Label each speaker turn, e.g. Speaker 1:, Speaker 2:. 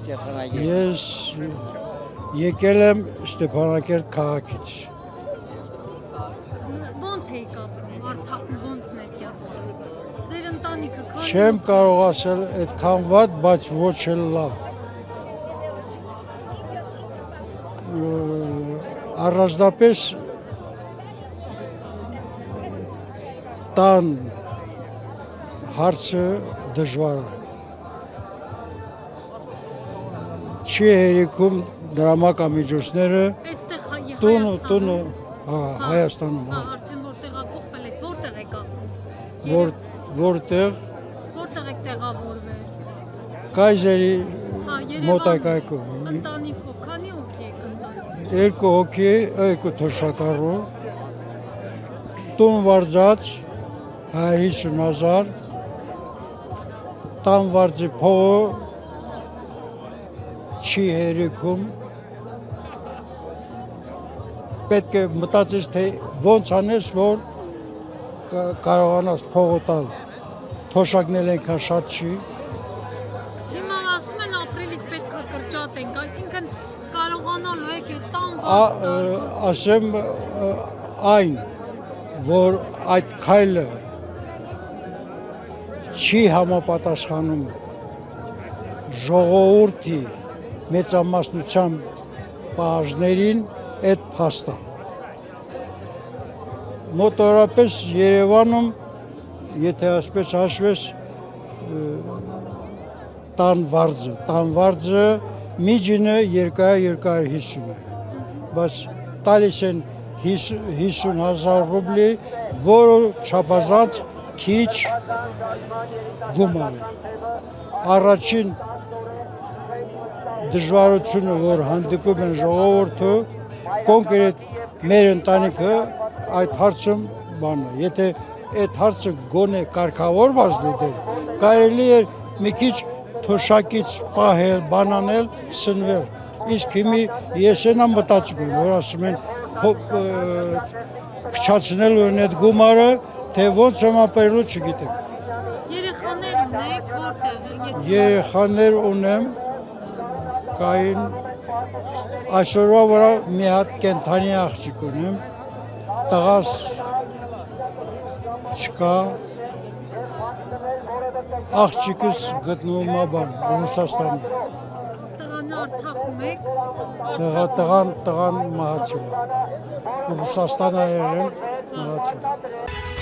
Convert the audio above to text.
Speaker 1: Ստեփանագերտ։
Speaker 2: Ես եկել եմ Ստեփանակերտ քաղաքից։
Speaker 3: Ոնց եք ապրում, Արցախում ոնցն եք ապրում։ Ձեր ընտանիքը քանի
Speaker 2: Չեմ կարող ասել այդքան վատ, բայց ոչ էլ լավ։ Առանձնապես տան հարցը դժվար է։ Չի հերիքում դրամակամիջոցները
Speaker 3: այստեղ
Speaker 2: տունը Հայաստանում,
Speaker 3: արդեն որտեղ ափոխվել եք, որտեղ եք ապրում։
Speaker 2: որտեղ
Speaker 3: Որտեղ եք տեղավորվել։
Speaker 2: Կայզերի
Speaker 3: Երևանում
Speaker 2: մոտակայքում
Speaker 3: ընտանիքով քանի հոգի եք ընտանիքում։
Speaker 2: երկու հոգի, երկու թոշակառու, տուն վարձած 150,000, տան վարձի փողը չի հերիքում, պետք է մտածես, թե ոնց անես, որ կարողանաս փողը տալ, թոշակնել այնքան շատ չի,
Speaker 3: Հիմա ասում են ապրելից պետք է կրճատենք, այսինքն կարողանալու եք այդ տան
Speaker 2: ասեմ այն, որ այդ քայլը չի համապատասխանում ժողովրդի մեծամասնության պահանջներին, այդ փաստը։ Մոտորապես Երևանում, եթե ասպես հաշվես, տան վարձը միջինը 250 է, բայց տալիս են 50,000 ռուբլի, որը չափազանց քիչ գումար է։ Առաջին դժվարությունը, որ հանդիպում են ժողովուրդը, կոնկրետ մեր ընտանիքը այդ հարցը բանը, եթե այդ հարցը գոնե կարգավորված լիներ, կարելի է մի քիչ թոշակից պահել, բանանել, սնվել։ Իսկ հիմի ես այնա մտածում եմ, որ ասում են քչացնելու են այդ գումարը, թե ոնց համապերելու չգիտեմ։
Speaker 3: Երեխաներ ունեք, որտեղ եք։
Speaker 2: Երեխաներ ունեմ, կային այսօրվա վրա մի հատ կենթանի աղջիկ ունեմ, տղաս չկա, աղջիկս գտնվում է Ռուսաստանում,
Speaker 3: Տղան Արցախում եք։
Speaker 2: տղան մահացել է, Ռուսաստան է եղել, մահացել է։